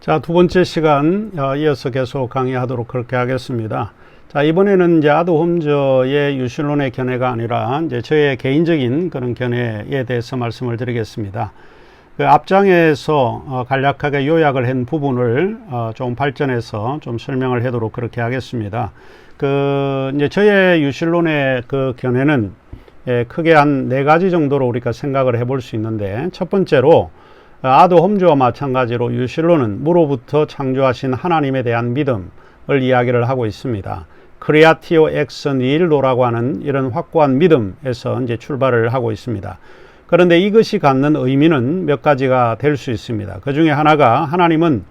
자, 두 번째 시간 이어서 계속 강의하도록 그렇게 하겠습니다. 자, 이번에는 이제 아도 홈즈의 유실론의 견해가 아니라 이제 저의 개인적인 그런 견해에 대해서 말씀을 드리겠습니다. 그 앞장에서 간략하게 요약을 한 부분을 좀 발전해서 좀 설명을 하도록 그렇게 하겠습니다. 이제 저의 유실론의 그 견해는 크게 한 4가지 정도로 우리가 생각을 해볼 수 있는데, 첫 번째로 아도 홈즈와 마찬가지로 유실론은 무로부터 창조하신 하나님에 대한 믿음을 이야기를 하고 있습니다. 크리아티오 엑스 니힐로라고 하는 이런 확고한 믿음에서 이제 출발을 하고 있습니다. 그런데 이것이 갖는 의미는 몇 가지가 될 수 있습니다. 그 중에 하나가 하나님은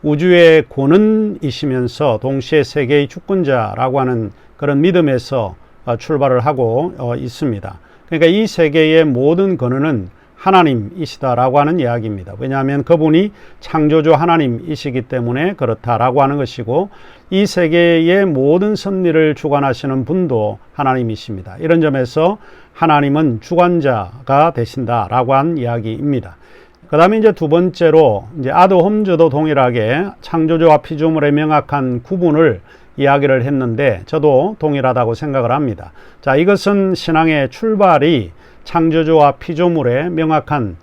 우주의 권은이시면서 동시에 세계의 주권자라고 하는 그런 믿음에서 출발을 하고 있습니다. 그러니까 이 세계의 모든 권한은 하나님이시다라고 하는 이야기입니다. 왜냐하면 그분이 창조주 하나님이시기 때문에 그렇다라고 하는 것이고, 이 세계의 모든 섭리를 주관하시는 분도 하나님이십니다. 이런 점에서 하나님은 주관자가 되신다라고 한 이야기입니다. 그 다음에 이제 두 번째로 이제 아도 홈즈도 동일하게 창조주와 피조물의 명확한 구분을 이야기를 했는데, 저도 동일하다고 생각을 합니다. 자, 이것은 신앙의 출발이 창조주와 피조물의 명확한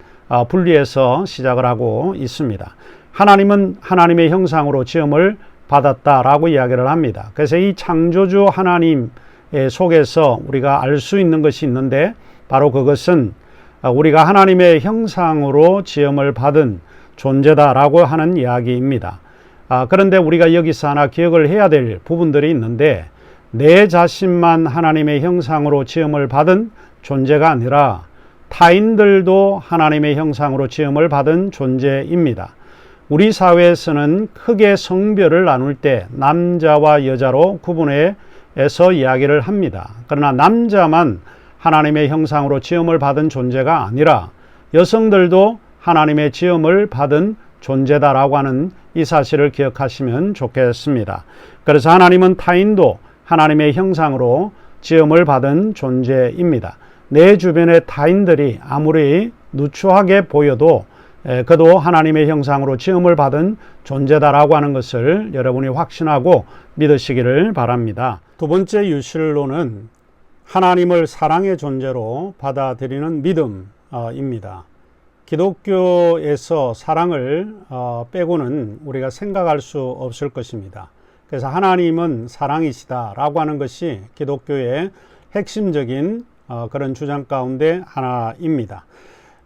분리에서 시작을 하고 있습니다. 하나님은 하나님의 형상으로 지음을 받았다라고 이야기를 합니다. 그래서 이 창조주 하나님 속에서 우리가 알 수 있는 것이 있는데, 바로 그것은 우리가 하나님의 형상으로 지음을 받은 존재다라고 하는 이야기입니다. 그런데 우리가 여기서 하나 기억을 해야 될 부분들이 있는데, 내 자신만 하나님의 형상으로 지음을 받은 존재가 아니라 타인들도 하나님의 형상으로 지음을 받은 존재입니다. 우리 사회에서는 크게 성별을 나눌 때 남자와 여자로 구분해서 이야기를 합니다. 그러나 남자만 하나님의 형상으로 지음을 받은 존재가 아니라 여성들도 하나님의 지음을 받은 존재다라고 하는 이 사실을 기억하시면 좋겠습니다. 그래서 하나님은 타인도 하나님의 형상으로 지음을 받은 존재입니다. 내 주변의 타인들이 아무리 누추하게 보여도 그도 하나님의 형상으로 지음을 받은 존재다라고 하는 것을 여러분이 확신하고 믿으시기를 바랍니다. 두 번째 유실론은 하나님을 사랑의 존재로 받아들이는 믿음입니다. 기독교에서 사랑을 빼고는 우리가 생각할 수 없을 것입니다. 그래서 하나님은 사랑이시다라고 하는 것이 기독교의 핵심적인 그런 주장 가운데 하나입니다.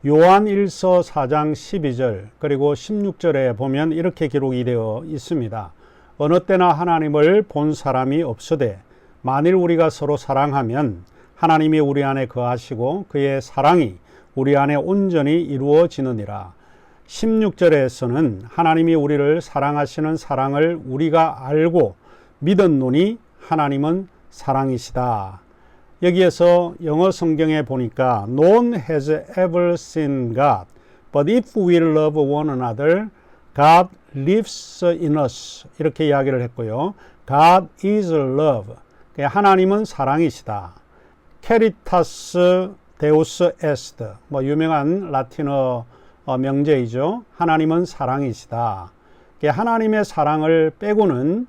요한 1서 4장 12절 그리고 16절에 보면 이렇게 기록이 되어 있습니다. 어느 때나 하나님을 본 사람이 없으되 만일 우리가 서로 사랑하면 하나님이 우리 안에 거하시고 그의 사랑이 우리 안에 온전히 이루어지느니라. 16절에서는 하나님이 우리를 사랑하시는 사랑을 우리가 알고 믿었노니 하나님은 사랑이시다. 여기에서 영어 성경에 보니까 No one has ever seen God, but if we love one another, God lives in us. 이렇게 이야기를 했고요. God is love. 하나님은 사랑이시다. Caritas Deus est. 유명한 라틴어 명제이죠. 하나님은 사랑이시다. 하나님의 사랑을 빼고는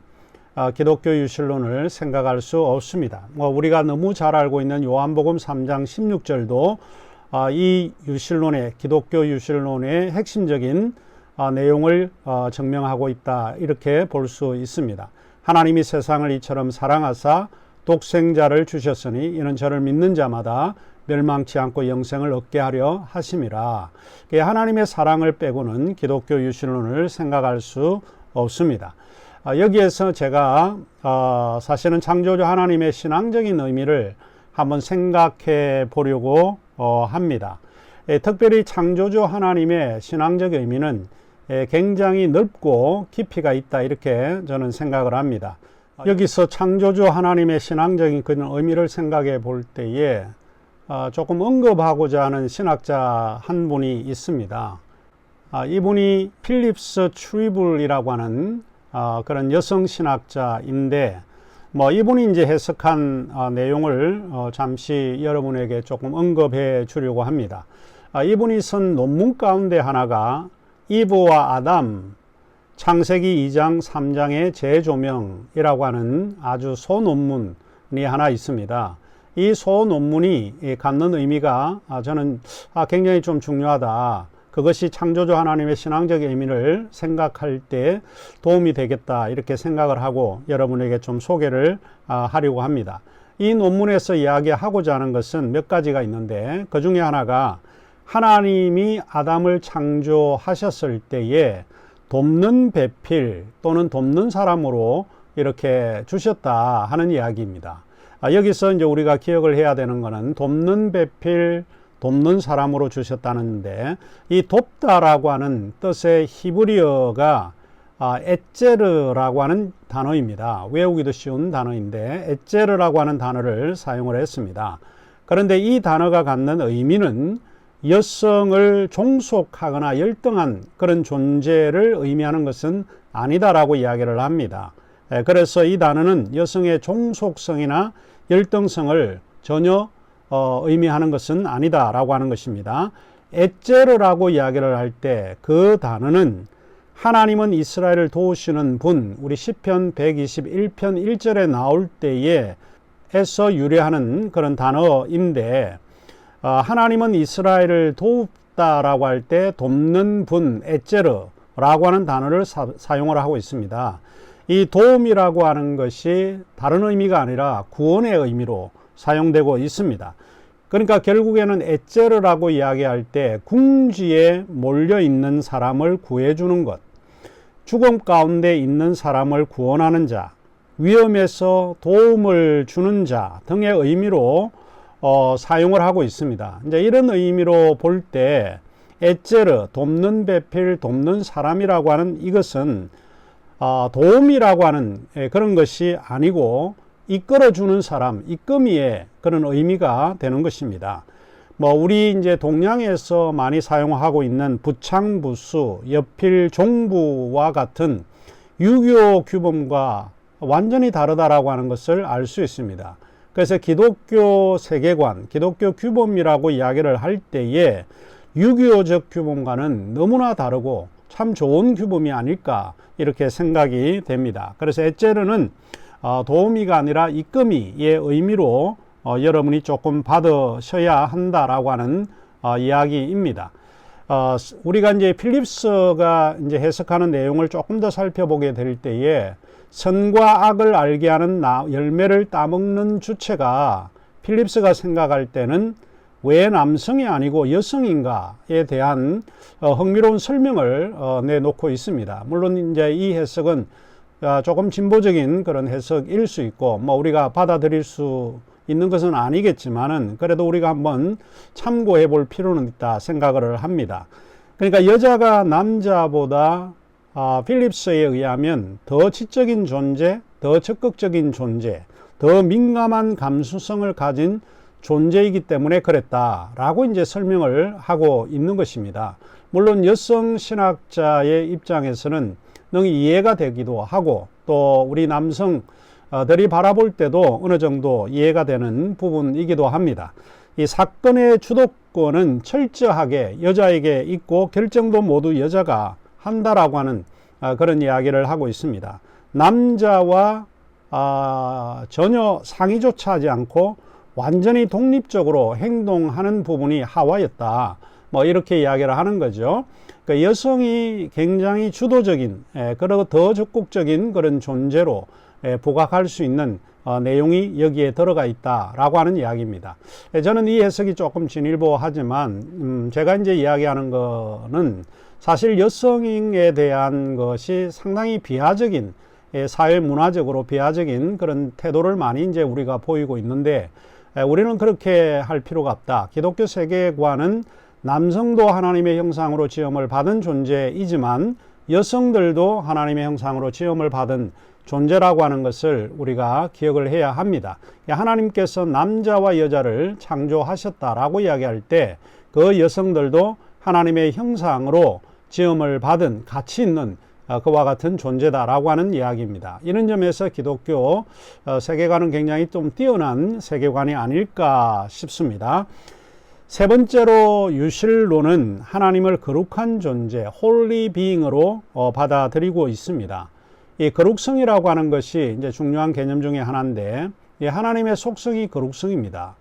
기독교 유실론을 생각할 수 없습니다. 우리가 너무 잘 알고 있는 요한복음 3장 16절도 이 유실론의 기독교 유실론의 핵심적인 내용을 증명하고 있다, 이렇게 볼 수 있습니다. 하나님이 세상을 이처럼 사랑하사 독생자를 주셨으니 이는 저를 믿는 자마다 멸망치 않고 영생을 얻게 하려 하심이라. 하나님의 사랑을 빼고는 기독교 유실론을 생각할 수 없습니다. 여기에서 제가 사실은 창조주 하나님의 신앙적인 의미를 한번 생각해 보려고 합니다. 특별히 창조주 하나님의 신앙적 의미는 굉장히 넓고 깊이가 있다, 이렇게 저는 생각을 합니다. 여기서 창조주 하나님의 신앙적인 그런 의미를 생각해 볼 때에 조금 언급하고자 하는 신학자 한 분이 있습니다. 이분이 필립스 트리블이라고 하는 그런 여성 신학자인데, 이분이 이제 해석한 내용을 잠시 여러분에게 조금 언급해 주려고 합니다. 이분이 쓴 논문 가운데 하나가 이브와 아담, 창세기 2장 3장의 재조명이라고 하는 아주 소논문이 하나 있습니다. 이 소논문이 갖는 의미가 저는 굉장히 좀 중요하다. 그것이 창조주 하나님의 신앙적 의미를 생각할 때 도움이 되겠다, 이렇게 생각을 하고 여러분에게 좀 소개를 하려고 합니다. 이 논문에서 이야기하고자 하는 것은 몇 가지가 있는데, 그 중에 하나가 하나님이 아담을 창조하셨을 때에 돕는 배필 또는 돕는 사람으로 이렇게 주셨다 하는 이야기입니다. 여기서 이제 우리가 기억을 해야 되는 것은 돕는 배필, 돕는 사람으로 주셨다는데, 이 돕다라고 하는 뜻의 히브리어가 에제르라고 하는 단어입니다. 외우기도 쉬운 단어인데 에제르라고 하는 단어를 사용을 했습니다. 그런데 이 단어가 갖는 의미는 여성을 종속하거나 열등한 그런 존재를 의미하는 것은 아니다라고 이야기를 합니다. 그래서 이 단어는 여성의 종속성이나 열등성을 전혀 의미하는 것은 아니다라고 하는 것입니다. 에제르라고 이야기를 할 때 그 단어는 하나님은 이스라엘을 도우시는 분, 우리 시편 121편 1절에 나올 때에 에서 유래하는 그런 단어인데, 하나님은 이스라엘을 돕다라고 할 때 돕는 분, 에제르라고 하는 단어를 사용을 하고 있습니다. 이 도움이라고 하는 것이 다른 의미가 아니라 구원의 의미로 사용되고 있습니다. 그러니까 결국에는 에제르라고 이야기할 때 궁지에 몰려 있는 사람을 구해주는 것, 죽음 가운데 있는 사람을 구원하는 자, 위험에서 도움을 주는 자 등의 의미로 사용을 하고 있습니다. 이제 이런 의미로 볼 때 에제르, 돕는 배필, 돕는 사람이라고 하는 이것은 도움이라고 하는 그런 것이 아니고 이끌어주는 사람, 이끌미의 그런 의미가 되는 것입니다. 우리 이제 동양에서 많이 사용하고 있는 부창부수, 여필, 종부와 같은 유교 규범과 완전히 다르다라고 하는 것을 알 수 있습니다. 그래서 기독교 세계관, 기독교 규범이라고 이야기를 할 때에 유교적 규범과는 너무나 다르고 참 좋은 규범이 아닐까, 이렇게 생각이 됩니다. 그래서 에제르는 도우미가 아니라 이끄미의 의미로 여러분이 조금 받으셔야 한다라고 하는 이야기입니다. 우리가 이제 필립스가 이제 해석하는 내용을 조금 더 살펴보게 될 때에 선과 악을 알게 하는 열매를 따먹는 주체가 필립스가 생각할 때는 왜 남성이 아니고 여성인가에 대한 흥미로운 설명을 내놓고 있습니다. 물론 이제 이 해석은 조금 진보적인 그런 해석일 수 있고 우리가 받아들일 수 있는 것은 아니겠지만은 그래도 우리가 한번 참고해 볼 필요는 있다 생각을 합니다. 그러니까 여자가 남자보다 필립스에 의하면 더 지적인 존재, 더 적극적인 존재, 더 민감한 감수성을 가진 존재이기 때문에 그랬다라고 이제 설명을 하고 있는 것입니다. 물론 여성 신학자의 입장에서는 능히 이해가 되기도 하고 또 우리 남성들이 바라볼 때도 어느 정도 이해가 되는 부분이기도 합니다. 이 사건의 주도권은 철저하게 여자에게 있고 결정도 모두 여자가 한다라고 하는 그런 이야기를 하고 있습니다. 남자와 전혀 상의조차 하지 않고 완전히 독립적으로 행동하는 부분이 하와였다. 이렇게 이야기를 하는 거죠. 그러니까 여성이 굉장히 주도적인, 그리고 더 적극적인 그런 존재로 부각할 수 있는 내용이 여기에 들어가 있다라고 하는 이야기입니다. 저는 이 해석이 조금 진일보하지만 제가 이제 이야기하는 거는 사실 여성에 대한 것이 상당히 비하적인, 사회 문화적으로 비하적인 그런 태도를 많이 이제 우리가 보이고 있는데 우리는 그렇게 할 필요가 없다. 기독교 세계관은 남성도 하나님의 형상으로 지음을 받은 존재이지만 여성들도 하나님의 형상으로 지음을 받은 존재라고 하는 것을 우리가 기억을 해야 합니다. 하나님께서 남자와 여자를 창조하셨다라고 이야기할 때 그 여성들도 하나님의 형상으로 지음을 받은 가치 있는 그와 같은 존재다라고 하는 이야기입니다. 이런 점에서 기독교 세계관은 굉장히 좀 뛰어난 세계관이 아닐까 싶습니다. 세 번째로 유실론은 하나님을 거룩한 존재, 홀리 비잉으로 받아들이고 있습니다. 이 거룩성이라고 하는 것이 이제 중요한 개념 중에 하나인데, 이 하나님의 속성이 거룩성입니다.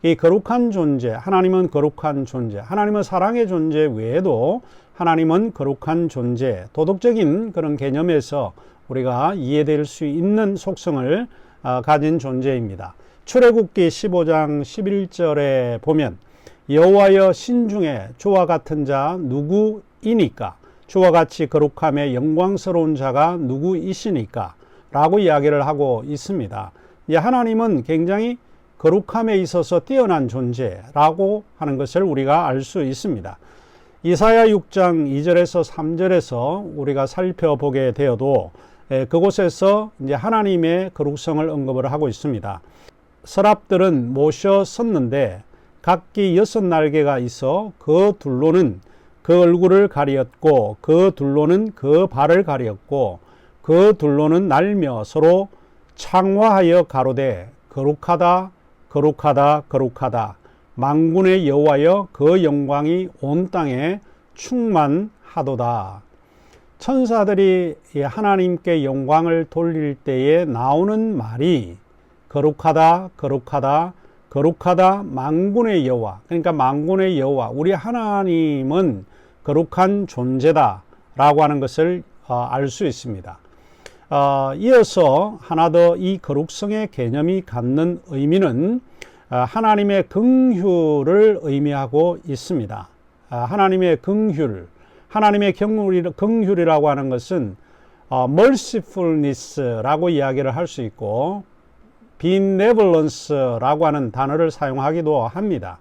이 거룩한 존재, 하나님은 거룩한 존재, 하나님은 사랑의 존재 외에도 하나님은 거룩한 존재, 도덕적인 그런 개념에서 우리가 이해될 수 있는 속성을 가진 존재입니다. 출애굽기 15장 11절에 보면 여호와여 신중에 주와 같은 자 누구이니까, 주와 같이 거룩함에 영광스러운 자가 누구이시니까 라고 이야기를 하고 있습니다. 하나님은 굉장히 거룩함에 있어서 뛰어난 존재라고 하는 것을 우리가 알 수 있습니다. 이사야 6장 2절에서 3절에서 우리가 살펴보게 되어도 그곳에서 이제 하나님의 거룩성을 언급을 하고 있습니다. 서랍들은 모셔 섰는데 각기 6날개가 있어 그 둘로는 그 얼굴을 가리었고 그 둘로는 그 발을 가리었고 그 둘로는 날며 서로 창화하여 가로되 거룩하다 거룩하다 거룩하다 만군의 여호와여 그 영광이 온 땅에 충만하도다. 천사들이 하나님께 영광을 돌릴 때에 나오는 말이 거룩하다 거룩하다 거룩하다 만군의 여호와, 그러니까 만군의 여호와, 우리 하나님은 거룩한 존재다 라고 하는 것을 알 수 있습니다. 이어서 하나 더 이 거룩성의 개념이 갖는 의미는 하나님의 긍휼을 의미하고 있습니다. 하나님의 긍휼, 하나님의 긍휼이라고 하는 것은 mercifulness라고 이야기를 할 수 있고 benevolence라고 하는 단어를 사용하기도 합니다.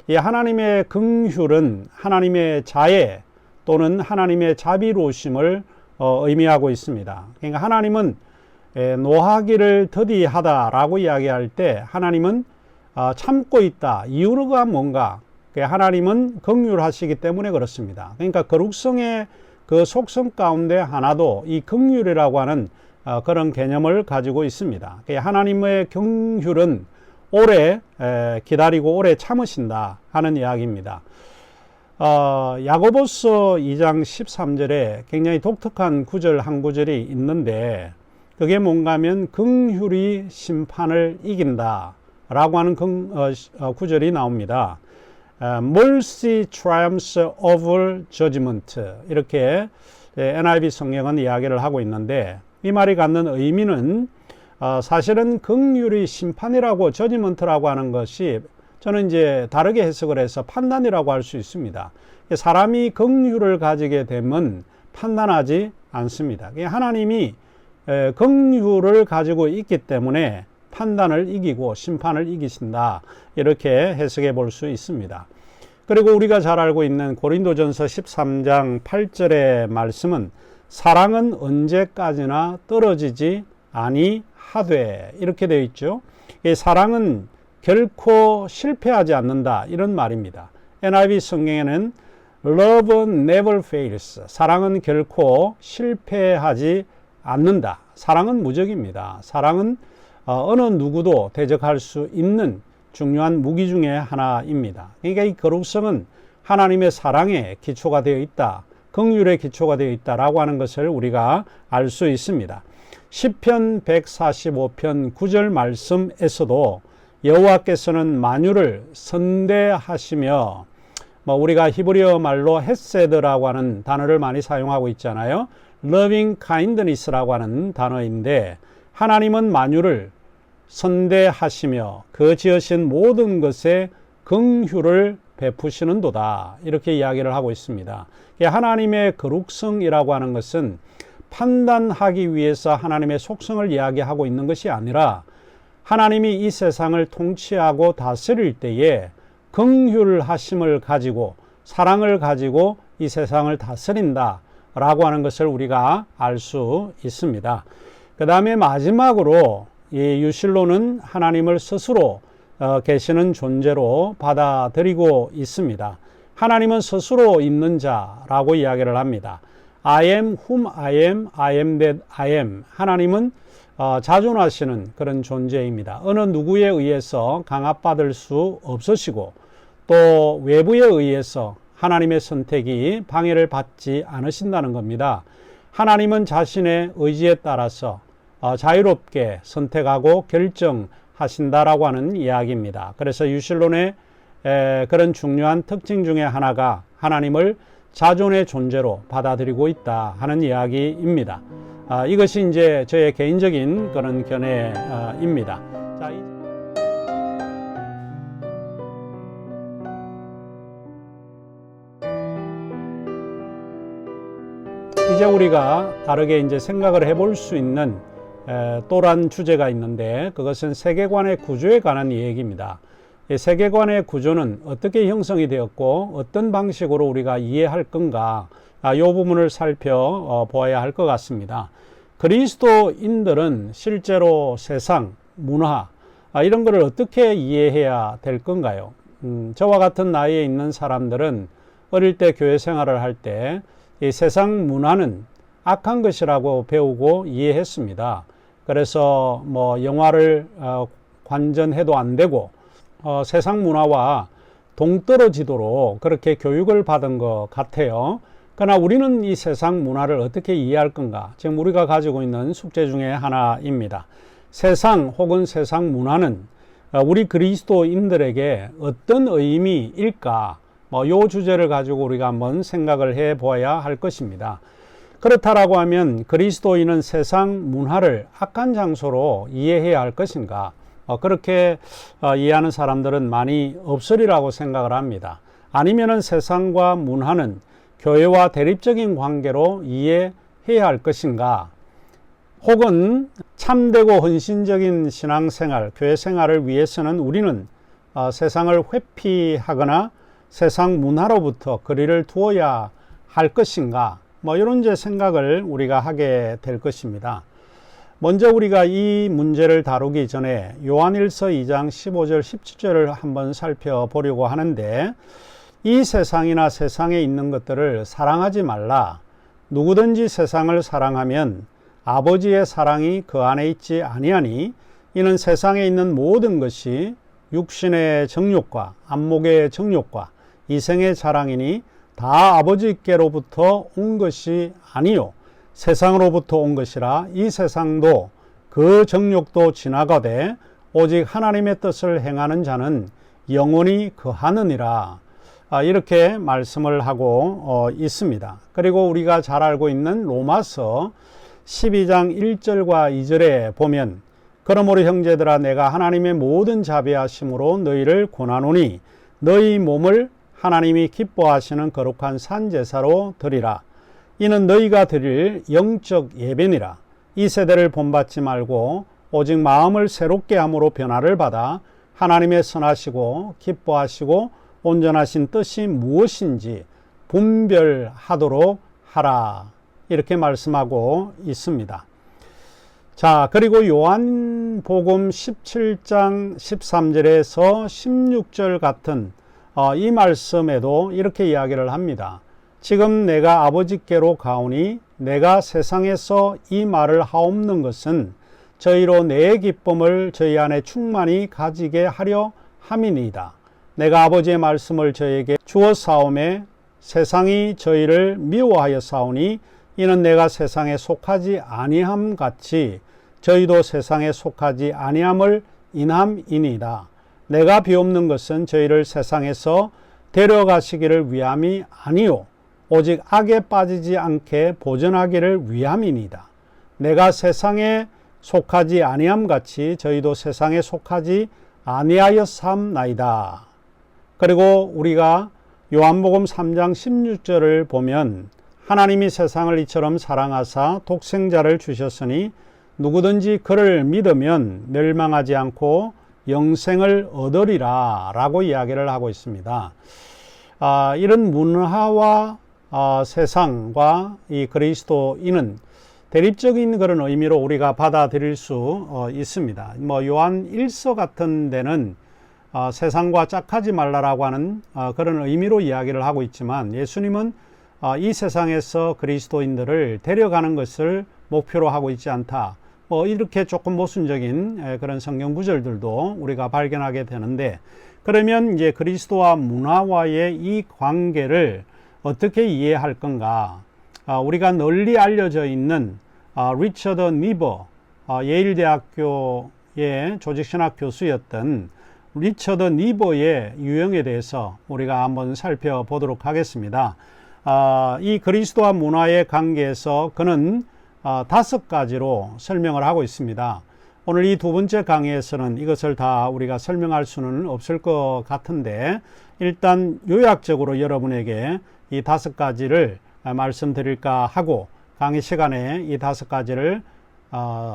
이 하나님의 긍휼은 하나님의 자애 또는 하나님의 자비로우심을 의미하고 있습니다. 그러니까 하나님은 노하기를 더디하다라고 이야기할 때 하나님은 참고 있다. 이유가 뭔가? 하나님은 긍휼하시기 때문에 그렇습니다. 그러니까 거룩성의 그 속성 가운데 하나도 이 긍휼이라고 하는 그런 개념을 가지고 있습니다. 하나님의 긍휼은 오래 기다리고 오래 참으신다 하는 이야기입니다. 야고보서 2장 13절에 굉장히 독특한 구절 한 구절이 있는데 그게 뭔가 하면 긍휼이 심판을 이긴다 라고 하는 구절이 나옵니다. Mercy triumphs over judgment, 이렇게 NIV 성경은 이야기를 하고 있는데 이 말이 갖는 의미는 사실은 긍휼이 심판이라고 저지먼트라고 하는 것이 저는 이제 다르게 해석을 해서 판단이라고 할 수 있습니다. 사람이 긍휼을 가지게 되면 판단하지 않습니다. 하나님이 긍휼을 가지고 있기 때문에 판단을 이기고 심판을 이기신다, 이렇게 해석해 볼 수 있습니다. 그리고 우리가 잘 알고 있는 고린도전서 13장 8절의 말씀은 사랑은 언제까지나 떨어지지 아니하되, 이렇게 되어 있죠. 이 사랑은 결코 실패하지 않는다, 이런 말입니다. NIV 성경에는 Love never fails, 사랑은 결코 실패하지 않는다. 사랑은 무적입니다. 사랑은 어느 누구도 대적할 수 있는 중요한 무기 중에 하나입니다. 그러니까 이 거룩성은 하나님의 사랑에 기초가 되어 있다, 긍휼의 기초가 되어 있다라고 하는 것을 우리가 알 수 있습니다. 시편 145편 9절 말씀에서도 여호와께서는 만유를 선대하시며, 우리가 히브리어 말로 헤세드라고 하는 단어를 많이 사용하고 있잖아요. loving kindness라고 하는 단어인데, 하나님은 만유를 선대하시며 그 지으신 모든 것에 긍휼을 베푸시는도다, 이렇게 이야기를 하고 있습니다. 하나님의 거룩성이라고 하는 것은 판단하기 위해서 하나님의 속성을 이야기하고 있는 것이 아니라 하나님이 이 세상을 통치하고 다스릴 때에 긍휼하심을 가지고 사랑을 가지고 이 세상을 다스린다 라고 하는 것을 우리가 알 수 있습니다. 그 다음에 마지막으로 이 유실론은 하나님을 스스로 계시는 존재로 받아들이고 있습니다. 하나님은 스스로 있는 자라고 이야기를 합니다. I am whom I am, I am that I am. 하나님은 자존하시는 그런 존재입니다. 어느 누구에 의해서 강압받을 수 없으시고 또 외부에 의해서 하나님의 선택이 방해를 받지 않으신다는 겁니다. 하나님은 자신의 의지에 따라서 자유롭게 선택하고 결정하신다라고 하는 이야기입니다. 그래서 유실론의 그런 중요한 특징 중에 하나가 하나님을 자존의 존재로 받아들이고 있다 하는 이야기입니다. 이것이 이제 저의 개인적인 그런 견해입니다. 자, 이제 우리가 다르게 이제 생각을 해볼 수 있는 또한 주제가 있는데, 그것은 세계관의 구조에 관한 얘기입니다. 세계관의 구조는 어떻게 형성이 되었고 어떤 방식으로 우리가 이해할 건가, 이 부분을 살펴보아야 할 것 같습니다. 그리스도인들은 실제로 세상, 문화 이런 것을 어떻게 이해해야 될 건가요? 저와 같은 나이에 있는 사람들은 어릴 때 교회 생활을 할 때 이 세상 문화는 악한 것이라고 배우고 이해했습니다. 그래서 뭐 영화를 관전해도 안 되고 세상 문화와 동떨어지도록 그렇게 교육을 받은 것 같아요. 그러나 우리는 이 세상 문화를 어떻게 이해할 건가? 지금 우리가 가지고 있는 숙제 중에 하나입니다. 세상 혹은 세상 문화는 우리 그리스도인들에게 어떤 의미일까? 이 주제를 가지고 우리가 한번 생각을 해 보아야 할 것입니다. 그렇다라고 하면 그리스도인은 세상 문화를 악한 장소로 이해해야 할 것인가? 그렇게 이해하는 사람들은 많이 없으리라고 생각을 합니다. 아니면은 세상과 문화는 교회와 대립적인 관계로 이해해야 할 것인가? 혹은 참되고 헌신적인 신앙생활, 교회 생활을 위해서는 우리는 세상을 회피하거나 세상 문화로부터 거리를 두어야 할 것인가? 이런 이제 생각을 우리가 하게 될 것입니다. 먼저 우리가 이 문제를 다루기 전에 요한일서 2장 15절 17절을 한번 살펴보려고 하는데, 이 세상이나 세상에 있는 것들을 사랑하지 말라. 누구든지 세상을 사랑하면 아버지의 사랑이 그 안에 있지 아니하니, 이는 세상에 있는 모든 것이 육신의 정욕과 안목의 정욕과 이생의 자랑이니 다 아버지께로부터 온 것이 아니요 세상으로부터 온 것이라. 이 세상도 그 정욕도 지나가되 오직 하나님의 뜻을 행하는 자는 영원히 거하느니라. 이렇게 말씀을 하고 있습니다. 그리고 우리가 잘 알고 있는 로마서 12장 1절과 2절에 보면, 그러므로 형제들아 내가 하나님의 모든 자비하심으로 너희를 권하노니 너희 몸을 하나님이 기뻐하시는 거룩한 산제사로 드리라. 이는 너희가 드릴 영적 예배니라. 이 세대를 본받지 말고 오직 마음을 새롭게 함으로 변화를 받아 하나님의 선하시고 기뻐하시고 온전하신 뜻이 무엇인지 분별하도록 하라. 이렇게 말씀하고 있습니다. 자, 그리고 요한복음 17장 13절에서 16절 같은 이 말씀에도 이렇게 이야기를 합니다. 지금 내가 아버지께로 가오니 내가 세상에서 이 말을 하옵는 것은 저희로 내 기쁨을 저희 안에 충만히 가지게 하려 함이니이다. 내가 아버지의 말씀을 저에게 주었사오매 세상이 저희를 미워하여 싸우니 이는 내가 세상에 속하지 아니함 같이 저희도 세상에 속하지 아니함을 인함이니이다. 내가 비옵는 것은 저희를 세상에서 데려가시기를 위함이 아니요 오직 악에 빠지지 않게 보전하기를 위함이니이다. 내가 세상에 속하지 아니함 같이 저희도 세상에 속하지 아니하여 삼나이다. 그리고 우리가 요한복음 3장 16절을 보면, 하나님이 세상을 이처럼 사랑하사 독생자를 주셨으니 누구든지 그를 믿으면 멸망하지 않고 영생을 얻으리라 라고 이야기를 하고 있습니다. 이런 문화와 세상과 이 그리스도인은 대립적인 그런 의미로 우리가 받아들일 수 있습니다. 요한 1서 같은 데는 세상과 짝하지 말라라고 하는 그런 의미로 이야기를 하고 있지만, 예수님은 이 세상에서 그리스도인들을 데려가는 것을 목표로 하고 있지 않다, 이렇게 조금 모순적인 그런 성경 구절들도 우리가 발견하게 되는데, 그러면 이제 그리스도와 문화와의 이 관계를 어떻게 이해할 건가? 우리가 널리 알려져 있는 리처드 니버, 예일대학교의 조직신학 교수였던 리처드 니버의 유형에 대해서 우리가 한번 살펴보도록 하겠습니다. 이 그리스도와 문화의 관계에서 그는 5가지로 설명을 하고 있습니다. 오늘 이 두 번째 강의에서는 이것을 다 우리가 설명할 수는 없을 것 같은데, 일단 요약적으로 여러분에게 이 5가지를 말씀드릴까 하고 강의 시간에 이 5가지를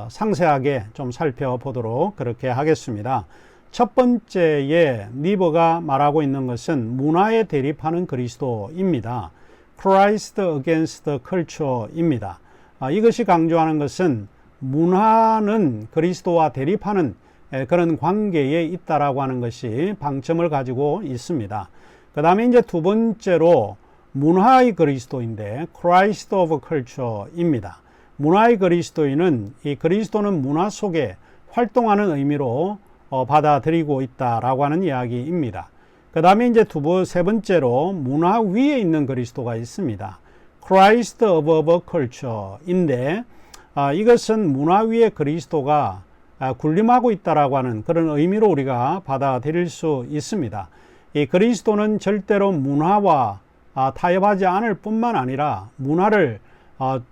상세하게 좀 살펴보도록 그렇게 하겠습니다. 첫 번째에 니버가 말하고 있는 것은 문화에 대립하는 그리스도입니다. Christ against culture입니다. 이것이 강조하는 것은 문화는 그리스도와 대립하는 그런 관계에 있다라고 하는 것이 방점을 가지고 있습니다. 그 다음에 이제 두 번째로 문화의 그리스도인데 Christ of culture입니다. 문화의 그리스도인은 이 그리스도는 문화 속에 활동하는 의미로 받아들이고 있다라고 하는 이야기입니다. 그 다음에 이제 세 번째로 문화 위에 있는 그리스도가 있습니다. Christ above culture인데 이것은 문화 위에 그리스도가 군림하고 있다라고 하는 그런 의미로 우리가 받아들일 수 있습니다. 이 그리스도는 절대로 문화와 타협하지 않을 뿐만 아니라 문화를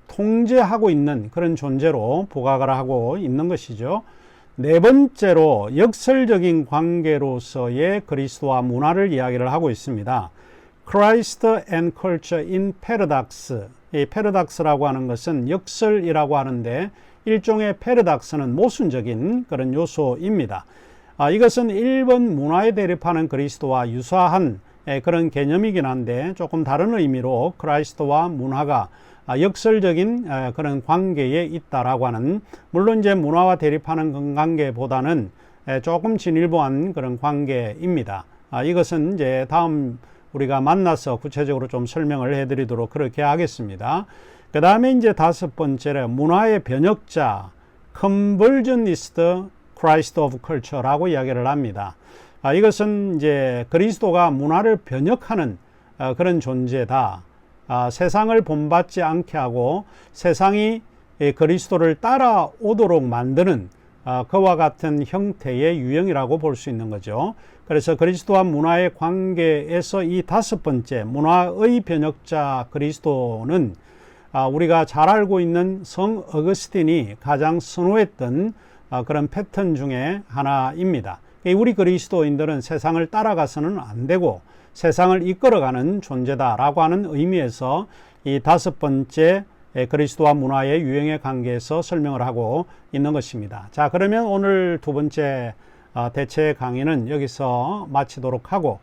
통제하고 있는 그런 존재로 부각을 하고 있는 것이죠. 네 번째로 역설적인 관계로서의 그리스도와 문화를 이야기를 하고 있습니다. Christ and culture in paradox. 이 paradox라고 하는 것은 역설이라고 하는데, 일종의 paradox는 모순적인 그런 요소입니다. 이것은 일본 문화에 대립하는 그리스도와 유사한 그런 개념이긴 한데, 조금 다른 의미로 그리스도와 문화가 역설적인 그런 관계에 있다라고 하는, 물론 이제 문화와 대립하는 그런 관계보다는 조금 진일보한 그런 관계입니다. 이것은 이제 다음 우리가 만나서 구체적으로 좀 설명을 해드리도록 그렇게 하겠습니다. 그 다음에 이제 5번째로 문화의 변혁자, Conversionist Christ of Culture라고 이야기를 합니다. 이것은 이제 그리스도가 문화를 변혁하는 그런 존재다. 세상을 본받지 않게 하고 세상이 그리스도를 따라오도록 만드는 그와 같은 형태의 유형이라고 볼 수 있는 거죠. 그래서 그리스도와 문화의 관계에서 이 5번째 문화의 변혁자 그리스도는 우리가 잘 알고 있는 성 어거스틴이 가장 선호했던 그런 패턴 중에 하나입니다. 우리 그리스도인들은 세상을 따라가서는 안 되고 세상을 이끌어가는 존재다라고 하는 의미에서 이 5번째 그리스도와 문화의 유형의 관계에서 설명을 하고 있는 것입니다. 자, 그러면 오늘 두 번째 대체 강의는 여기서 마치도록 하고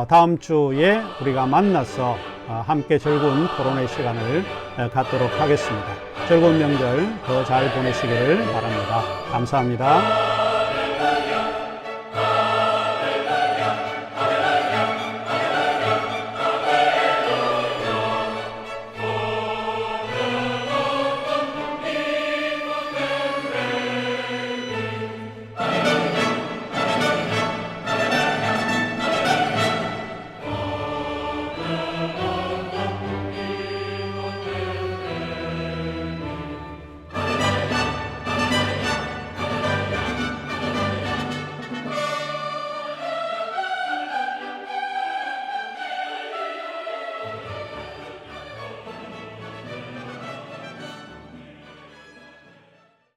다음 주에 우리가 만나서 함께 즐거운 토론의 시간을 갖도록 하겠습니다. 즐거운 명절 더 잘 보내시기를 바랍니다. 감사합니다.